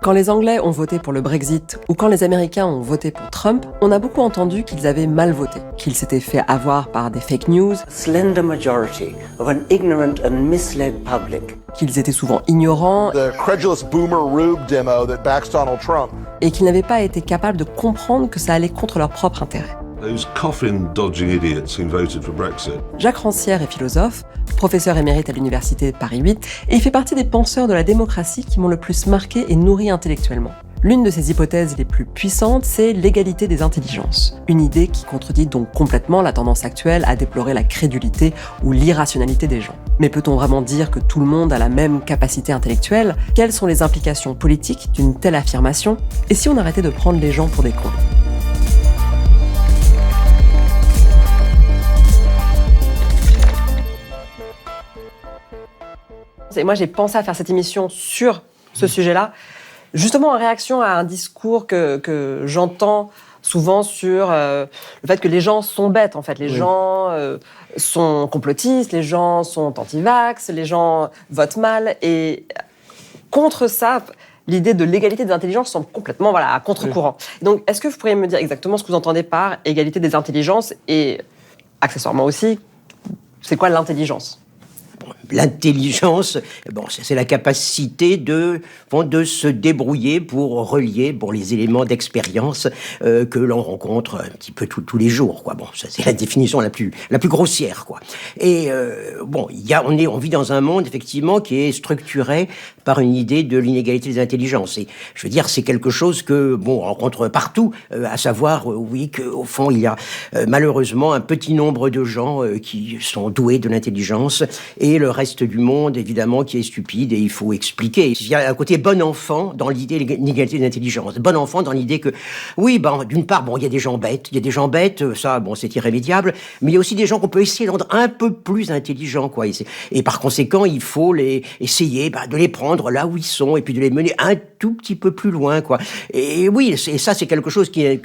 Quand les Anglais ont voté pour le Brexit ou quand les Américains ont voté pour Trump, on a beaucoup entendu qu'ils avaient mal voté, qu'ils s'étaient fait avoir par des fake news, Slender majority of an ignorant and misled public. qu'ils étaient souvent ignorants The credulous boomer Rube demo that backs Donald Trump. et qu'ils n'avaient pas été capables de comprendre que ça allait contre leur propre intérêt. Those coffin-dodging idiots who voted for Brexit. Jacques Rancière est philosophe, professeur émérite à l'université de Paris 8, et il fait partie des penseurs de la démocratie qui m'ont le plus marqué et nourri intellectuellement. L'une de ses hypothèses les plus puissantes, c'est l'égalité des intelligences. Une idée qui contredit donc complètement la tendance actuelle à déplorer la crédulité ou l'irrationalité des gens. Mais peut-on vraiment dire que tout le monde a la même capacité intellectuelle ? Quelles sont les implications politiques d'une telle affirmation ? Et si on arrêtait de prendre les gens pour des cons ? Et moi, j'ai pensé à faire cette émission sur ce sujet-là, justement en réaction à un discours que j'entends souvent sur le fait que les gens sont bêtes, en fait. Les gens sont complotistes, les gens sont anti-vax, les gens votent mal. Et contre ça, l'idée de l'égalité des intelligences semble complètement à contre-courant. Donc, est-ce que vous pourriez me dire exactement ce que vous entendez par égalité des intelligences et, accessoirement aussi, c'est quoi l'intelligence ? L'intelligence, c'est la capacité de se débrouiller pour relier les éléments d'expérience que l'on rencontre un petit peu tous les jours, quoi. Ça c'est la définition la plus grossière, quoi. Et on vit dans un monde effectivement qui est structuré par une idée de l'inégalité des intelligences. Et je veux dire, c'est quelque chose que on rencontre partout, à savoir qu'au fond il y a malheureusement un petit nombre de gens qui sont doués de l'intelligence et le reste du monde, évidemment, qui est stupide, et il faut expliquer. Il y a un côté bon enfant dans l'idée de l'inégalité d'intelligence. Bon enfant dans l'idée que, d'une part, il y a des gens bêtes, ça, c'est irrémédiable, mais il y a aussi des gens qu'on peut essayer de rendre un peu plus intelligents, quoi. Et par conséquent, il faut essayer de les prendre là où ils sont, et puis de les mener un tout petit peu plus loin, quoi. Et ça, c'est quelque chose qui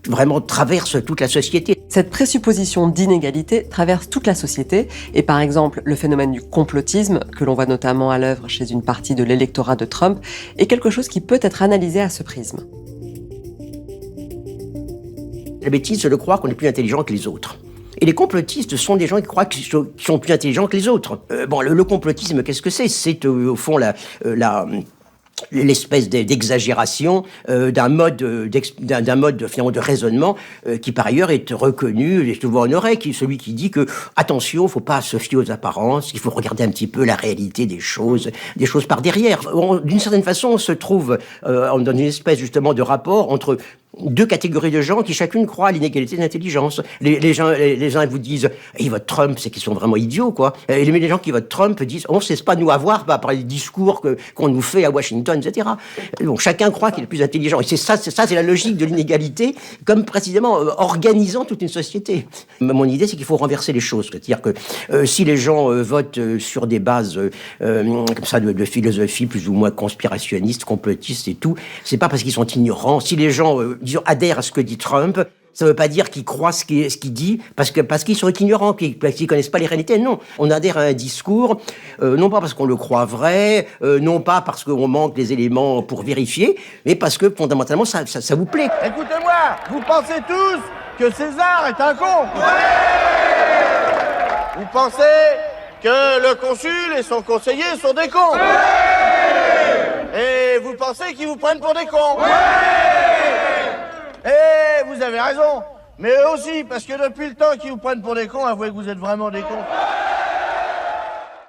vraiment traverse toute la société. Cette présupposition d'inégalité traverse toute la société, et par exemple, le phénomène du complotisme, que l'on voit notamment à l'œuvre chez une partie de l'électorat de Trump, est quelque chose qui peut être analysé à ce prisme. La bêtise, c'est de croire qu'on est plus intelligent que les autres. Et les complotistes sont des gens qui croient qu'ils sont plus intelligents que les autres. Le complotisme, qu'est-ce que c'est ? C'est au fond l'espèce d'exagération d'un mode finalement de raisonnement qui par ailleurs est reconnu et souvent honoré, celui qui dit que attention, faut pas se fier aux apparences, il faut regarder un petit peu la réalité des choses par derrière. D'une certaine façon, on se trouve dans une espèce justement de rapport entre deux catégories de gens qui chacune croient à l'inégalité d'intelligence. Les gens vous disent ils votent Trump, c'est qu'ils sont vraiment idiots, quoi. Et les gens qui votent Trump disent on ne cesse pas nous avoir par les discours qu'on nous fait à Washington, etc. Donc chacun croit qu'il est plus intelligent. Et c'est la logique de l'inégalité, comme précisément organisant toute une société. Mon idée, c'est qu'il faut renverser les choses. C'est-à-dire que si les gens votent sur des bases comme ça de philosophie plus ou moins conspirationniste, complotiste et tout, c'est pas parce qu'ils sont ignorants. Si les gens adhèrent à ce que dit Trump, ça ne veut pas dire qu'ils croient ce qu'il dit parce qu'ils sont ignorants, parce qu'ils connaissent pas les réalités. Non, on adhère à un discours, non pas parce qu'on le croit vrai, non pas parce qu'on manque des éléments pour vérifier, mais parce que fondamentalement ça vous plaît. Écoutez-moi, vous pensez tous que César est un con. Vous pensez que le consul et son conseiller sont des cons. Et vous pensez qu'ils vous prennent pour des cons. Et vous avez raison, mais eux aussi, parce que depuis le temps qu'ils vous prennent pour des cons, avouez que vous êtes vraiment des cons.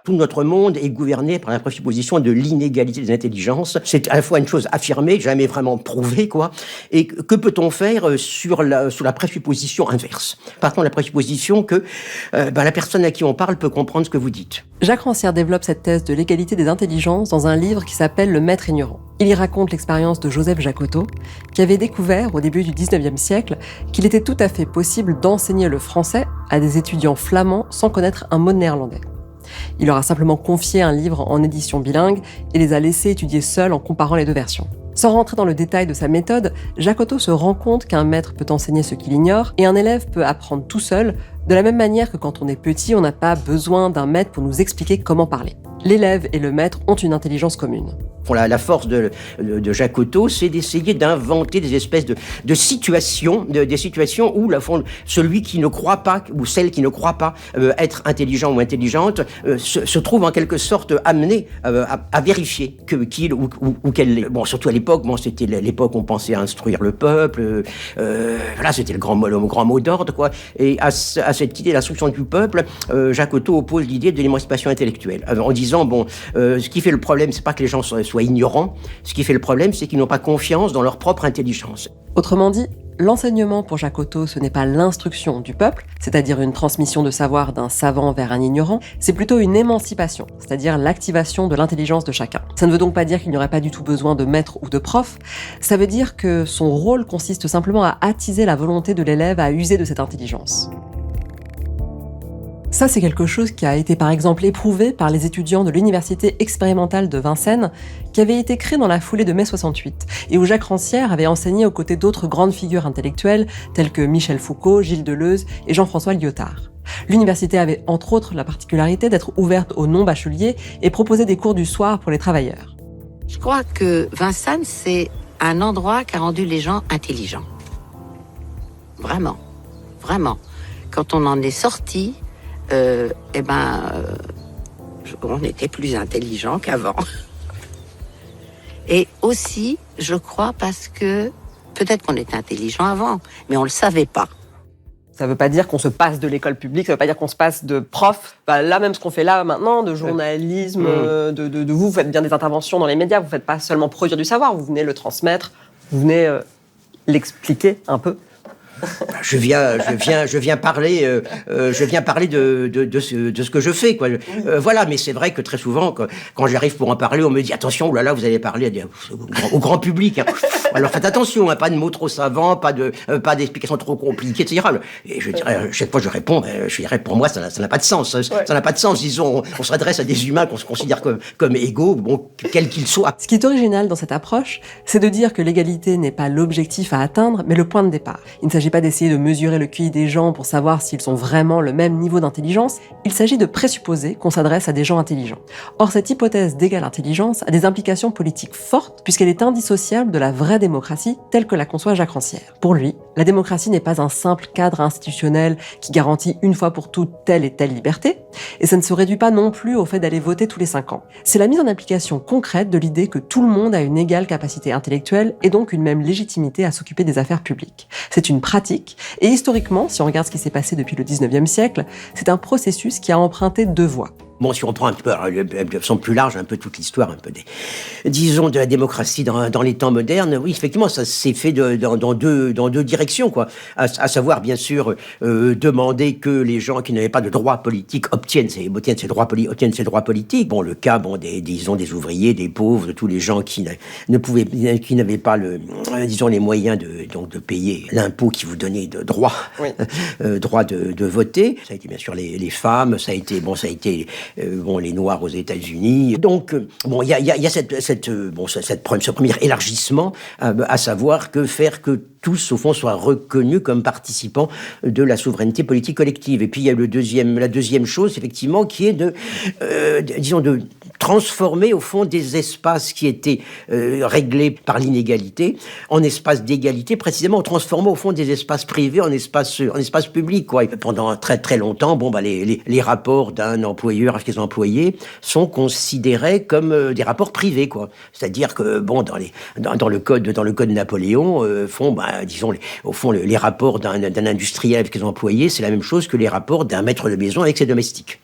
Tout notre monde est gouverné par la présupposition de l'inégalité des intelligences. C'est à la fois une chose affirmée, jamais vraiment prouvée, quoi. Et que peut-on faire sur la présupposition inverse ? Partons de la présupposition que la personne à qui on parle peut comprendre ce que vous dites. Jacques Rancière développe cette thèse de l'égalité des intelligences dans un livre qui s'appelle Le Maître ignorant. Il y raconte l'expérience de Joseph Jacotot, qui avait découvert au début du 19e siècle qu'il était tout à fait possible d'enseigner le français à des étudiants flamands sans connaître un mot de néerlandais. Il leur a simplement confié un livre en édition bilingue et les a laissés étudier seuls en comparant les deux versions. Sans rentrer dans le détail de sa méthode, Jacotot se rend compte qu'un maître peut enseigner ce qu'il ignore et un élève peut apprendre tout seul, de la même manière que quand on est petit, on n'a pas besoin d'un maître pour nous expliquer comment parler. l'élève et le maître ont une intelligence commune. La force de Jacques Cotto, c'est d'essayer d'inventer des espèces de situations, des situations où celui qui ne croit pas, ou celle qui ne croit pas être intelligent ou intelligente, se trouve en quelque sorte amené à vérifier qu'il ou qu'elle l'est. Bon, surtout à l'époque, c'était l'époque où on pensait à instruire le peuple, c'était le grand mot d'ordre, quoi. Et à cette idée d'instruction du peuple, Jacques Cotto oppose l'idée de l'émancipation intellectuelle, en disant, ce qui fait le problème, c'est pas que les gens soient ignorants, ce qui fait le problème, c'est qu'ils n'ont pas confiance dans leur propre intelligence. Autrement dit, l'enseignement pour Jacques Cotto, ce n'est pas l'instruction du peuple, c'est-à-dire une transmission de savoir d'un savant vers un ignorant, c'est plutôt une émancipation, c'est-à-dire l'activation de l'intelligence de chacun. Ça ne veut donc pas dire qu'il n'y aurait pas du tout besoin de maître ou de prof, ça veut dire que son rôle consiste simplement à attiser la volonté de l'élève à user de cette intelligence. Ça, c'est quelque chose qui a été par exemple éprouvé par les étudiants de l'université expérimentale de Vincennes, qui avait été créée dans la foulée de mai 68, et où Jacques Rancière avait enseigné aux côtés d'autres grandes figures intellectuelles, telles que Michel Foucault, Gilles Deleuze et Jean-François Lyotard. L'université avait entre autres la particularité d'être ouverte aux non-bacheliers et proposait des cours du soir pour les travailleurs. Je crois que Vincennes, c'est un endroit qui a rendu les gens intelligents. Vraiment, vraiment. Quand on en est sorti, on était plus intelligents qu'avant. Et aussi, je crois, parce que peut-être qu'on était intelligents avant, mais on le savait pas. Ça ne veut pas dire qu'on se passe de l'école publique, ça ne veut pas dire qu'on se passe de prof. Là, même ce qu'on fait là maintenant, de journalisme, vous faites bien des interventions dans les médias, vous ne faites pas seulement produire du savoir, vous venez le transmettre, vous venez l'expliquer un peu. Je viens parler de ce que je fais, quoi. Mais c'est vrai que très souvent, quand j'arrive pour en parler, on me dit attention, là, vous allez parler au grand public. Hein. Alors faites attention, pas de mots trop savants, pas d'explications trop compliquées, etc. Et je dirais, chaque fois je réponds, pour moi ça n'a pas de sens. Ça n'a pas de sens. Disons, on s'adresse à des humains qu'on se considère comme égaux, quels qu'ils soient. Ce qui est original dans cette approche, c'est de dire que l'égalité n'est pas l'objectif à atteindre, mais le point de départ. Il ne s'agit pas d'essayer de mesurer le QI des gens pour savoir s'ils ont vraiment le même niveau d'intelligence, il s'agit de présupposer qu'on s'adresse à des gens intelligents. Or, cette hypothèse d'égale intelligence a des implications politiques fortes puisqu'elle est indissociable de la vraie démocratie telle que la conçoit Jacques Rancière. Pour lui, la démocratie n'est pas un simple cadre institutionnel qui garantit une fois pour toutes telle et telle liberté, et ça ne se réduit pas non plus au fait d'aller voter tous les 5 ans. C'est la mise en application concrète de l'idée que tout le monde a une égale capacité intellectuelle et donc une même légitimité à s'occuper des affaires publiques. C'est une pratique, et historiquement, si on regarde ce qui s'est passé depuis le 19e siècle, c'est un processus qui a emprunté 2 voies. Bon, si on prend un peu, de façon plus large, un peu toute l'histoire, un peu disons, de la démocratie dans les temps modernes, oui, effectivement, ça s'est fait dans deux directions, quoi. À savoir, bien sûr, demander que les gens qui n'avaient pas de droits politiques obtiennent ces droits politiques. Bon, le cas, des ouvriers, des pauvres, de tous les gens qui n'avaient pas les moyens de payer l'impôt qui vous donnait de droit, droit de voter. Ça a été, bien sûr, les femmes, ça a été les Noirs aux États-Unis. Donc, il y a ce premier élargissement, à savoir faire que tous, au fond, soient reconnus comme participants de la souveraineté politique collective. Et puis, il y a la deuxième chose, effectivement, qui est de transformer, au fond, des espaces qui étaient réglés par l'inégalité en espaces d'égalité, précisément en transformant, au fond, des espaces privés en espaces publics, quoi. Et pendant très, très longtemps, les rapports d'un employeur avec ses employés sont considérés comme des rapports privés, quoi. C'est-à-dire que, dans le code Napoléon, les rapports d'un industriel avec ses employés, c'est la même chose que les rapports d'un maître de maison avec ses domestiques.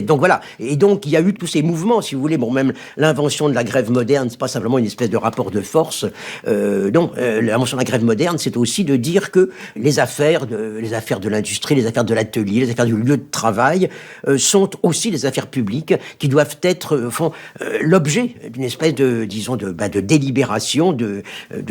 Donc voilà. Et donc, il y a eu tous ces mouvements, si vous voulez. Même l'invention de la grève moderne, c'est pas simplement une espèce de rapport de force. L'invention de la grève moderne, c'est aussi de dire que les affaires de l'industrie, les affaires de l'atelier, les affaires du lieu de travail sont aussi des affaires publiques qui doivent être, l'objet d'une espèce de délibération, de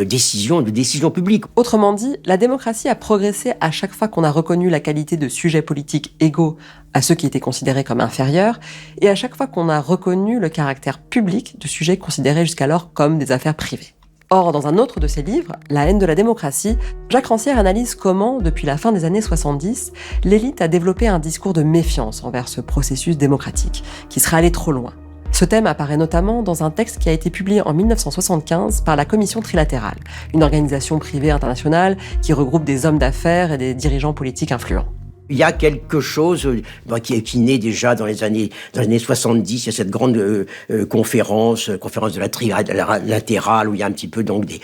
décision publique. Autrement dit, la démocratie a progressé à chaque fois qu'on a reconnu la qualité de sujets politiques égaux à ceux qui étaient considérés comme inférieurs, et à chaque fois qu'on a reconnu le caractère public de sujets considérés jusqu'alors comme des affaires privées. Or, dans un autre de ses livres, La haine de la démocratie, Jacques Rancière analyse comment, depuis la fin des années 70, l'élite a développé un discours de méfiance envers ce processus démocratique, qui serait allé trop loin. Ce thème apparaît notamment dans un texte qui a été publié en 1975 par la Commission trilatérale, une organisation privée internationale qui regroupe des hommes d'affaires et des dirigeants politiques influents. Il y a quelque chose qui naît déjà dans les années 70. Il y a cette grande conférence de la trilatérale, où il y a un petit peu donc des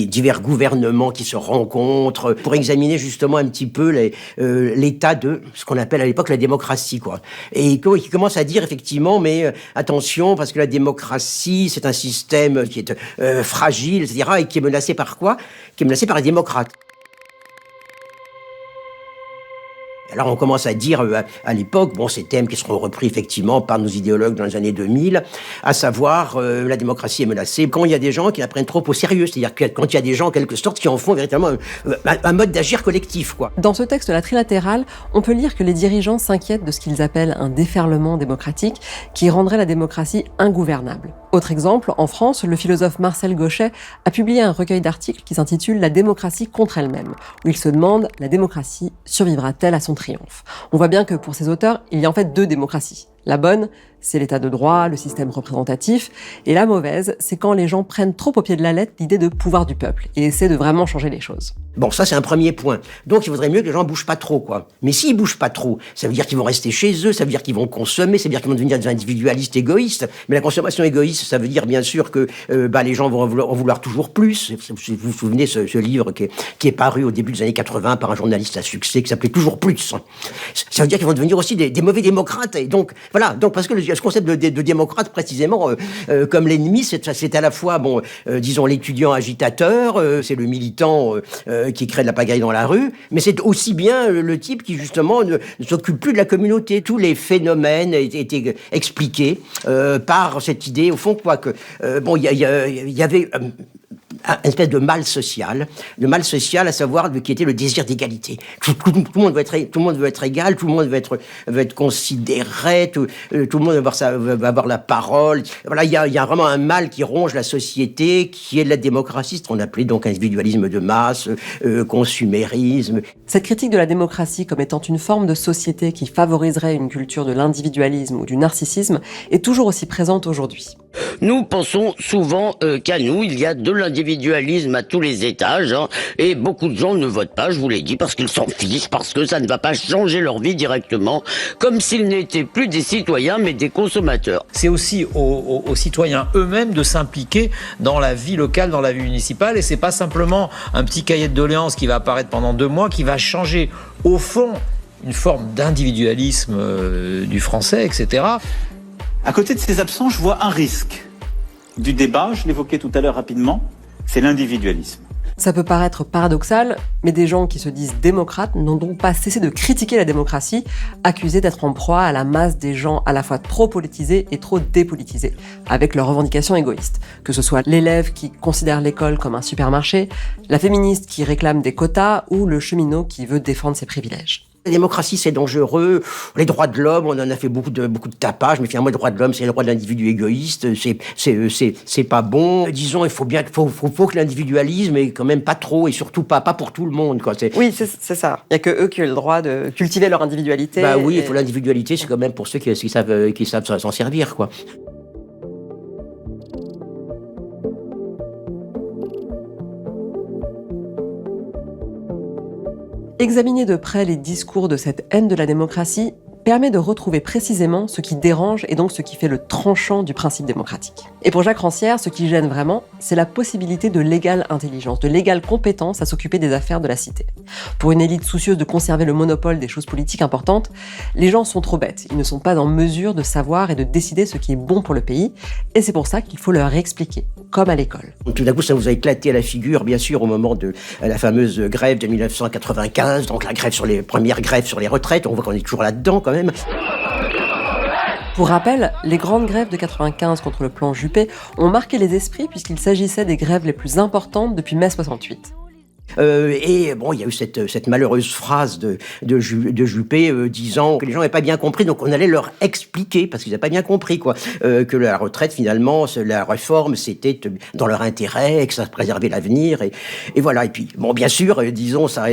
divers gouvernements qui se rencontrent pour examiner justement un petit peu l'état de ce qu'on appelle à l'époque la démocratie, quoi. Et qui commence à dire effectivement, mais attention, parce que la démocratie, c'est un système qui est fragile, etc., et qui est menacé par quoi? Qui est menacé par les démocrates. Alors on commence à dire à l'époque, ces thèmes qui seront repris effectivement par nos idéologues dans les années 2000, à savoir la démocratie est menacée quand il y a des gens qui la prennent trop au sérieux, c'est-à-dire quand il y a des gens en quelque sorte qui en font véritablement un mode d'agir collectif, quoi. Dans ce texte, la trilatérale, on peut lire que les dirigeants s'inquiètent de ce qu'ils appellent un déferlement démocratique qui rendrait la démocratie ingouvernable. Autre exemple, en France, le philosophe Marcel Gauchet a publié un recueil d'articles qui s'intitule « La démocratie contre elle-même », où il se demande « La démocratie survivra-t-elle à son triomphe ?» On voit bien que pour ces auteurs, il y a en fait deux démocraties. La bonne, c'est l'état de droit, le système représentatif, et la mauvaise, c'est quand les gens prennent trop au pied de la lettre l'idée de pouvoir du peuple et essaient de vraiment changer les choses. Bon, ça c'est un premier point. Donc il vaudrait mieux que les gens bougent pas trop, quoi. Mais s'ils bougent pas trop, ça veut dire qu'ils vont rester chez eux, ça veut dire qu'ils vont consommer, ça veut dire qu'ils vont devenir des individualistes égoïstes. Mais la consommation égoïste, ça veut dire bien sûr que les gens vont en vouloir toujours plus. Vous vous souvenez ce livre qui est paru au début des années 80 par un journaliste à succès qui s'appelait Toujours plus. Ça veut dire qu'ils vont devenir aussi des mauvais démocrates. Et donc voilà, donc parce que ce concept de démocrate précisément comme l'ennemi, c'est à la fois disons l'étudiant agitateur, c'est le militant qui crée de la pagaille dans la rue, mais c'est aussi bien le type qui justement ne s'occupe plus de la communauté. Tous les phénomènes étaient expliqués par cette idée au fond il y avait une espèce de mal social, à savoir qui était le désir d'égalité. Tout le monde veut être égal, tout le monde veut être considéré, tout le monde va avoir la parole. Voilà, il y a vraiment un mal qui ronge la société, qui est la démocratie, ce qu'on appelait donc individualisme de masse, consumérisme. Cette critique de la démocratie comme étant une forme de société qui favoriserait une culture de l'individualisme ou du narcissisme est toujours aussi présente aujourd'hui. Nous pensons souvent qu'à nous, il y a de l'individualisme à tous les étages, et beaucoup de gens ne votent pas, je vous l'ai dit, parce qu'ils s'en fichent, parce que ça ne va pas changer leur vie directement, comme s'ils n'étaient plus des citoyens, mais des consommateurs. C'est aussi aux citoyens eux-mêmes de s'impliquer dans la vie locale, dans la vie municipale, et c'est pas simplement un petit cahier de doléances qui va apparaître pendant 2 mois, qui va changer, au fond, une forme d'individualisme du français, etc. À côté de ces absents, je vois un risque du débat, je l'évoquais tout à l'heure rapidement, c'est l'individualisme. Ça peut paraître paradoxal, mais des gens qui se disent démocrates n'ont donc pas cessé de critiquer la démocratie, accusés d'être en proie à la masse des gens à la fois trop politisés et trop dépolitisés, avec leurs revendications égoïstes. Que ce soit l'élève qui considère l'école comme un supermarché, la féministe qui réclame des quotas ou le cheminot qui veut défendre ses privilèges. La démocratie, c'est dangereux. Les droits de l'homme, on en a fait beaucoup de tapage, mais finalement, les droits de l'homme, c'est le droit de l'individu égoïste. C'est pas bon. Disons, il faut que l'individualisme est quand même pas trop, et surtout pas pour tout le monde, quoi. Oui, c'est ça. Il y a que eux qui ont le droit de cultiver leur individualité. Bah oui, il faut l'individualité, c'est quand même pour ceux qui savent s'en servir, quoi. Examiner de près les discours de cette haine de la démocratie permet de retrouver précisément ce qui dérange et donc ce qui fait le tranchant du principe démocratique. Et pour Jacques Rancière, ce qui gêne vraiment, c'est la possibilité de l'égale intelligence, de l'égale compétence à s'occuper des affaires de la cité. Pour une élite soucieuse de conserver le monopole des choses politiques importantes, les gens sont trop bêtes, ils ne sont pas en mesure de savoir et de décider ce qui est bon pour le pays, et c'est pour ça qu'il faut leur expliquer, comme à l'école. Tout d'un coup, ça vous a éclaté à la figure, bien sûr, au moment de la fameuse grève de 1995, donc la première grève sur les retraites, on voit qu'on est toujours là-dedans quand même. Pour rappel, les grandes grèves de 95 contre le plan Juppé ont marqué les esprits puisqu'il s'agissait des grèves les plus importantes depuis mai 68. Et bon, il y a eu cette malheureuse phrase de Juppé disant que les gens n'avaient pas bien compris, donc on allait leur expliquer, parce qu'ils n'avaient pas bien compris, quoi, que la retraite, finalement, la réforme, c'était dans leur intérêt, que ça préservait l'avenir, et voilà. Et puis, bon, bien sûr, disons, ça,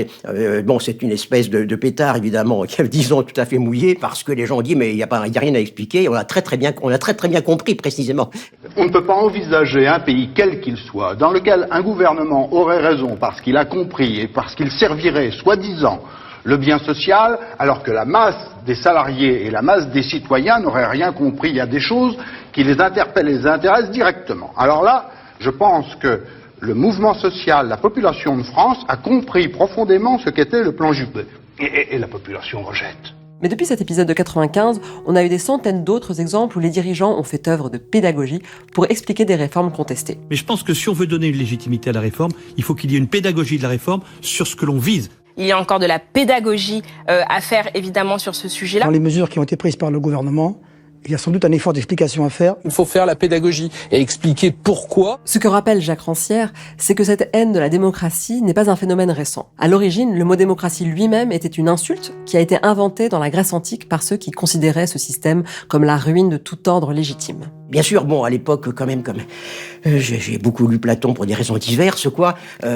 bon, c'est une espèce de pétard, évidemment, disons, tout à fait mouillé, parce que les gens ont dit, mais il n'y a rien à expliquer, on a très très bien compris, précisément. On ne peut pas envisager un pays, quel qu'il soit, dans lequel un gouvernement aurait raison parce qu'il a compris et parce qu'il servirait, soi-disant, le bien social, alors que la masse des salariés et la masse des citoyens n'auraient rien compris. Il y a des choses qui les interpellent et les intéressent directement. Alors là, je pense que le mouvement social, la population de France a compris profondément ce qu'était le plan Juppé. Et la population rejette. Mais depuis cet épisode de 95, on a eu des centaines d'autres exemples où les dirigeants ont fait œuvre de pédagogie pour expliquer des réformes contestées. Mais je pense que si on veut donner une légitimité à la réforme, il faut qu'il y ait une pédagogie de la réforme sur ce que l'on vise. Il y a encore de la pédagogie à faire, évidemment, sur ce sujet-là. Dans les mesures qui ont été prises par le gouvernement, il y a sans doute un effort d'explication à faire. Il faut faire la pédagogie et expliquer pourquoi. Ce que rappelle Jacques Rancière, c'est que cette haine de la démocratie n'est pas un phénomène récent. À l'origine, le mot démocratie lui-même était une insulte qui a été inventée dans la Grèce antique par ceux qui considéraient ce système comme la ruine de tout ordre légitime. Bien sûr, bon, à l'époque, quand même, j'ai beaucoup lu Platon pour des raisons diverses, quoi.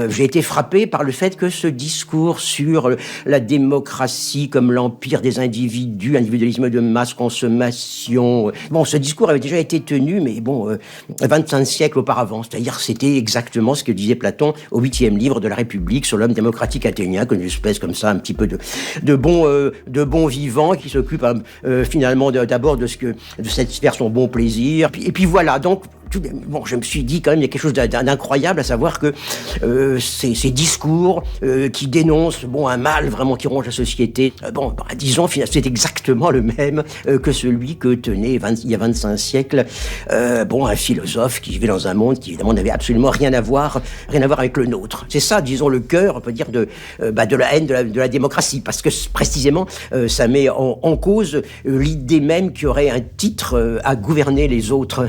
J'ai été frappé par le fait que ce discours sur la démocratie comme l'empire des individus, individualisme de masse, consommation. Bon, ce discours avait déjà été tenu, mais bon, 25 siècles auparavant. C'est-à-dire, c'était exactement ce que disait Platon au 8e livre de la République sur l'homme démocratique athénien, comme une espèce comme ça, un petit peu de bon vivant qui s'occupe finalement d'abord de satisfaire son bon plaisir. Et puis voilà, donc bon, je me suis dit quand même il y a quelque chose d'incroyable, à savoir que ces discours qui dénoncent un mal vraiment qui ronge la société, disons c'est exactement le même que celui que tenait il y a 25 siècles un philosophe qui vivait dans un monde qui évidemment n'avait absolument rien à voir avec le nôtre. C'est ça, disons, le cœur, on peut dire, de la haine de la démocratie, parce que précisément ça met en cause l'idée même qu'il y aurait un titre à gouverner les autres.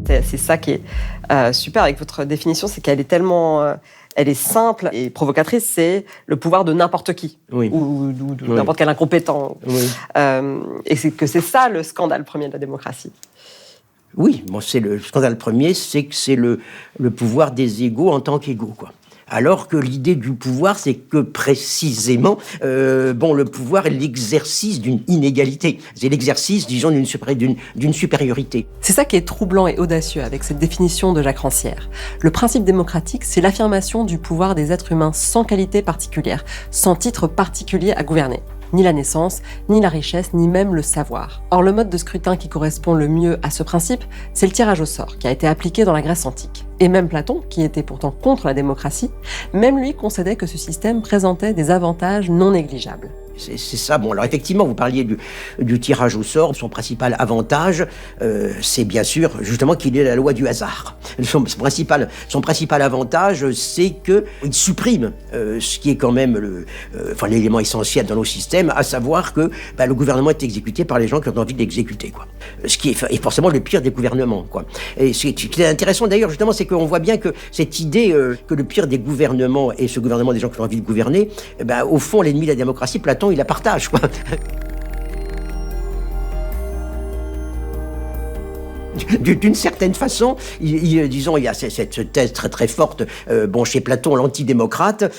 C'est ça qui est super avec votre définition, c'est qu'elle est tellement... elle est simple et provocatrice, c'est le pouvoir de n'importe qui, oui. ou n'importe quel incompétent. Oui. Et c'est ça le scandale premier de la démocratie. Oui, c'est le scandale premier, c'est que c'est le pouvoir des égaux en tant qu'égaux, quoi. Alors que l'idée du pouvoir, c'est que précisément, le pouvoir est l'exercice d'une inégalité. C'est l'exercice, disons, d'une supériorité. C'est ça qui est troublant et audacieux avec cette définition de Jacques Rancière. Le principe démocratique, c'est l'affirmation du pouvoir des êtres humains sans qualité particulière, sans titre particulier à gouverner. Ni la naissance, ni la richesse, ni même le savoir. Or, le mode de scrutin qui correspond le mieux à ce principe, c'est le tirage au sort, qui a été appliqué dans la Grèce antique. Et même Platon, qui était pourtant contre la démocratie, même lui concédait que ce système présentait des avantages non négligeables. C'est ça. Bon, alors effectivement, vous parliez du tirage au sort. Son principal avantage, c'est bien sûr justement qu'il est la loi du hasard. Son principal avantage, c'est qu'il supprime ce qui est quand même l'élément essentiel dans nos systèmes, à savoir que le gouvernement est exécuté par les gens qui ont envie de l'exécuter, quoi. Ce qui est forcément le pire des gouvernements, quoi. Et ce qui est intéressant d'ailleurs, justement, c'est qu'on voit bien que cette idée que le pire des gouvernements est ce gouvernement des gens qui ont envie de gouverner, au fond, l'ennemi de la démocratie, Platon, il la partage, quoi. D'une certaine façon, disons, il y a cette thèse très très forte, chez Platon, l'antidémocrate,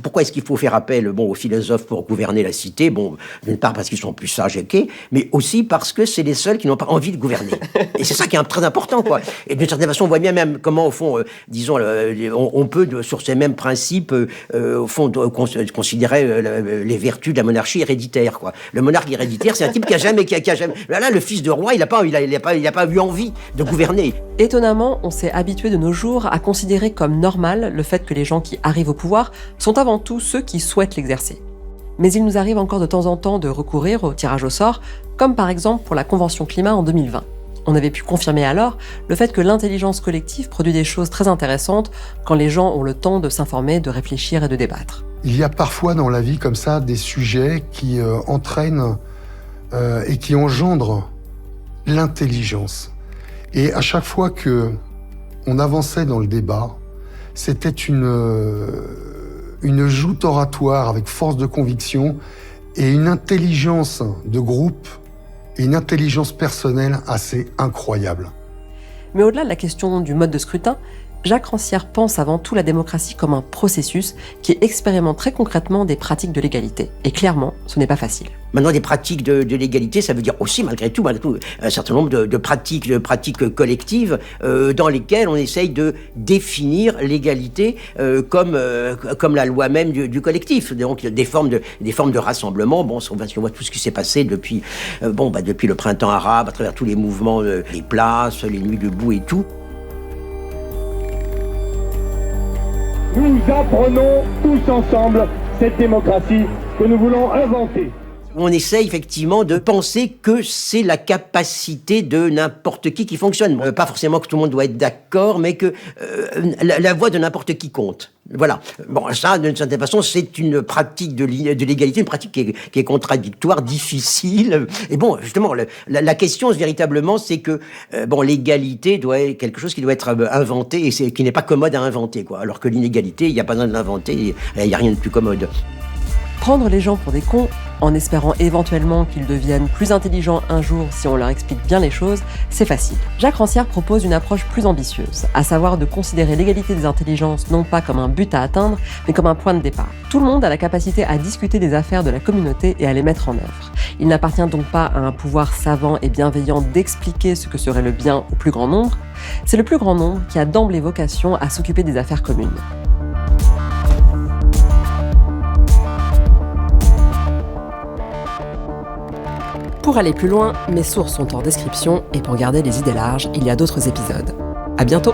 pourquoi est-ce qu'il faut faire appel, aux philosophes pour gouverner la cité? D'une part parce qu'ils sont plus sages et mais aussi parce que c'est les seuls qui n'ont pas envie de gouverner. Et c'est ça qui est très important, quoi. Et d'une certaine façon, on voit bien même comment, au fond, disons, on peut, sur ces mêmes principes, au fond, considérer les vertus de la monarchie héréditaire, quoi. Le monarque héréditaire, c'est un type qui a jamais, là, le fils de roi, il n'a pas eu envie de gouverner. Étonnamment, on s'est habitué de nos jours à considérer comme normal le fait que les gens qui arrivent au pouvoir sont avant tout ceux qui souhaitent l'exercer. Mais il nous arrive encore de temps en temps de recourir au tirage au sort, comme par exemple pour la Convention Climat en 2020. On avait pu confirmer alors le fait que l'intelligence collective produit des choses très intéressantes quand les gens ont le temps de s'informer, de réfléchir et de débattre. Il y a parfois dans la vie comme ça des sujets qui entraînent et qui engendrent l'intelligence. Et à chaque fois que on avançait dans le débat, c'était une joute oratoire avec force de conviction et une intelligence de groupe et une intelligence personnelle assez incroyable. Mais au-delà de la question du mode de scrutin, Jacques Rancière pense avant tout la démocratie comme un processus qui expérimente très concrètement des pratiques de l'égalité. Et clairement, ce n'est pas facile. Maintenant, des pratiques de l'égalité, ça veut dire aussi, malgré tout, un certain nombre de pratiques collectives dans lesquelles on essaye de définir l'égalité comme la loi même du collectif. Donc, des formes de rassemblement. Bon, si on voit tout ce qui s'est passé depuis le printemps arabe, à travers tous les mouvements, les places, les nuits debout et tout. Nous apprenons tous ensemble cette démocratie que nous voulons inventer. On essaie effectivement de penser que c'est la capacité de n'importe qui fonctionne. Pas forcément que tout le monde doit être d'accord, mais que la voix de n'importe qui compte. Voilà. Bon, ça, d'une certaine façon, c'est une pratique de l'égalité, une pratique qui est contradictoire, difficile. Et bon, justement, la question, véritablement, c'est que l'égalité doit être quelque chose qui doit être inventé et qui n'est pas commode à inventer, quoi. Alors que l'inégalité, il n'y a pas besoin de l'inventer, il n'y a rien de plus commode. Prendre les gens pour des cons, en espérant éventuellement qu'ils deviennent plus intelligents un jour si on leur explique bien les choses, c'est facile. Jacques Rancière propose une approche plus ambitieuse, à savoir de considérer l'égalité des intelligences non pas comme un but à atteindre, mais comme un point de départ. Tout le monde a la capacité à discuter des affaires de la communauté et à les mettre en œuvre. Il n'appartient donc pas à un pouvoir savant et bienveillant d'expliquer ce que serait le bien au plus grand nombre, c'est le plus grand nombre qui a d'emblée vocation à s'occuper des affaires communes. Pour aller plus loin, mes sources sont en description et pour garder les idées larges, il y a d'autres épisodes. À bientôt!